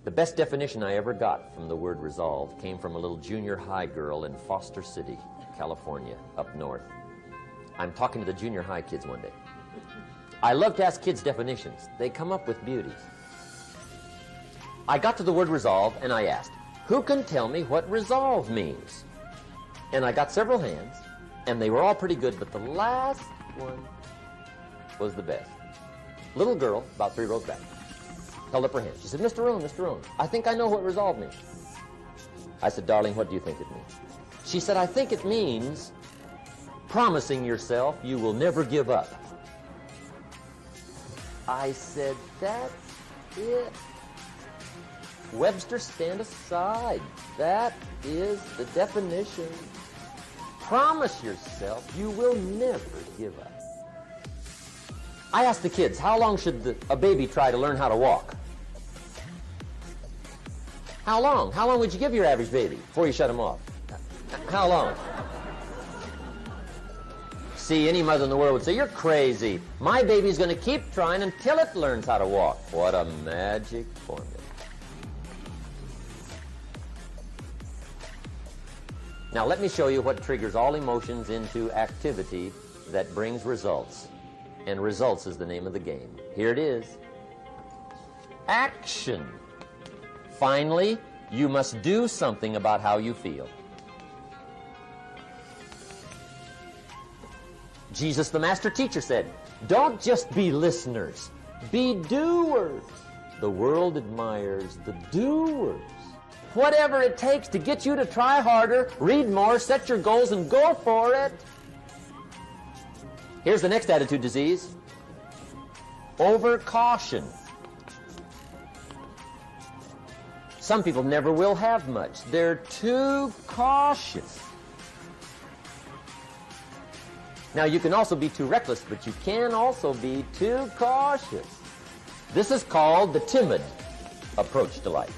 The best definition I ever got from the word resolve came from a little junior high girl in Foster City, California, up north. I'm talking to the junior high kids one day. I love to ask kids definitions. They come up with beauties. I got to the word resolve and I asked, who can tell me what resolve means? And I got several hands, and they were all pretty good, but the last one was the best. Little girl, about 3 rows back, held up her hand. She said, Mr. Rohn, Mr. Rohn, I think I know what resolve means. I said, darling, what do you think it means? She said, I think it means promising yourself you will never give up. I said, that's it. Webster, stand aside. That is the definition. Promise yourself you will never give up. I asked the kids, how long should a baby try to learn how to walk? How long? How long would you give your average baby before you shut him off? How long? See, any mother in the world would say, you're crazy. My baby's going to keep trying until it learns how to walk. What a magic formula. Now let me show you what triggers all emotions into activity that brings results. And results is the name of the game. Here it is. Action. Finally, you must do something about how you feel. Jesus, the master teacher, said, don't just be listeners, be doers. The world admires the doers. Whatever it takes to get you to try harder, read more, set your goals, and go for it. Here's the next attitude disease. Overcaution. Some people never will have much. They're too cautious. Now, you can also be too reckless, but you can also be too cautious. This is called the timid approach to life.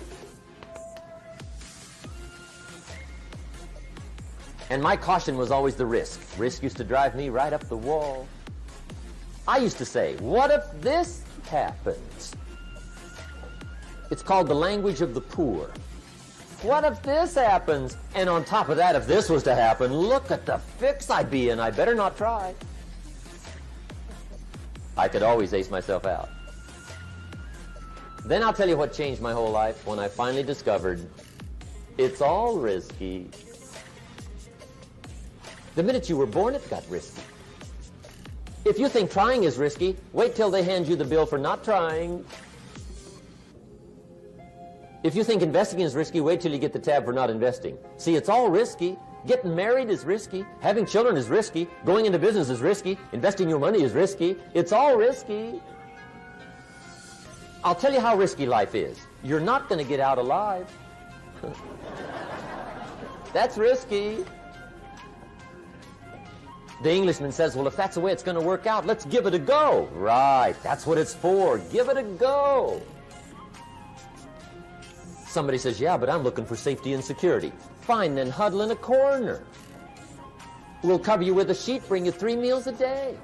And my caution was always the risk. Risk used to drive me right up the wall. I used to say, what if this happens? It's called the language of the poor. What if this happens? And on top of that, if this was to happen, look at the fix I'd be in. I better not try. I could always ace myself out. Then I'll tell you what changed my whole life when I finally discovered it's all risky. The minute you were born, it got risky. If you think trying is risky, wait till they hand you the bill for not trying. If you think investing is risky, wait till you get the tab for not investing. See, it's all risky. Getting married is risky. Having children is risky. Going into business is risky. Investing your money is risky. It's all risky. I'll tell you how risky life is. You're not going to get out alive. That's risky. The Englishman says, well, if that's the way it's going to work out, let's give it a go. Right, that's what it's for. Give it a go. Somebody says, yeah, but I'm looking for safety and security. Fine, then huddle in a corner. We'll cover you with a sheet, bring you 3 meals a day.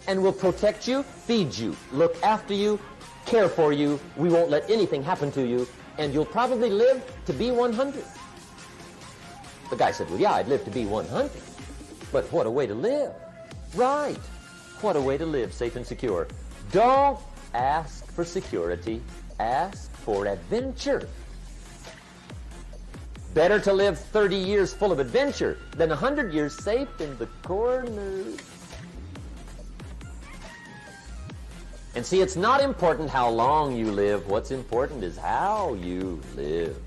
And we'll protect you, feed you, look after you, care for you. We won't let anything happen to you. And you'll probably live to be 100. The guy said, well, yeah, I'd live to be 100. But what a way to live. Right. What a way to live, safe and secure. Don't ask for security. Ask for adventure. Better to live 30 years full of adventure than 100 years safe in the corner. And see, it's not important how long you live. What's important is how you live.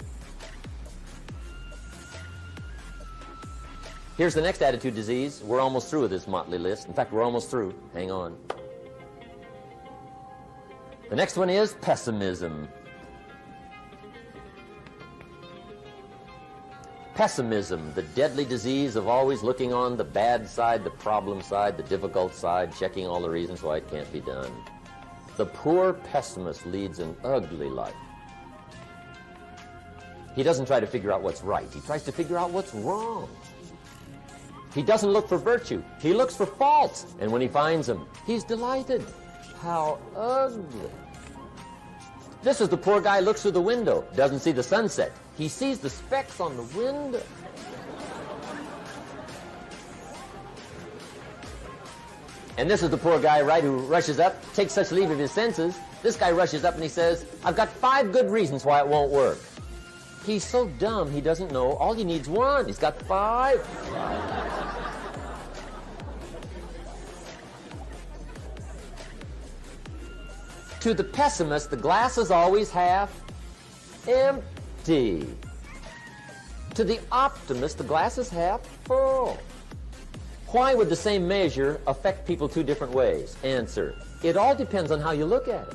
Here's the next attitude disease. We're almost through with this motley list. In fact, we're almost through. Hang on. The next one is pessimism. Pessimism, the deadly disease of always looking on the bad side, the problem side, the difficult side, checking all the reasons why it can't be done. The poor pessimist leads an ugly life. He doesn't try to figure out what's right. He tries to figure out what's wrong. He doesn't look for virtue. He looks for faults. And when he finds them, he's delighted. How ugly. This is the poor guy looks through the window, doesn't see the sunset. He sees the specks on the window. And this is the poor guy, right, who rushes up, takes such leave of his senses. This guy rushes up and he says, I've got 5 good reasons why it won't work. He's so dumb he doesn't know all he needs 1. He's got 5. To the pessimist, the glass is always half empty. To the optimist, the glass is half full. Why would the same measure affect people 2 different ways? Answer, it all depends on how you look at it.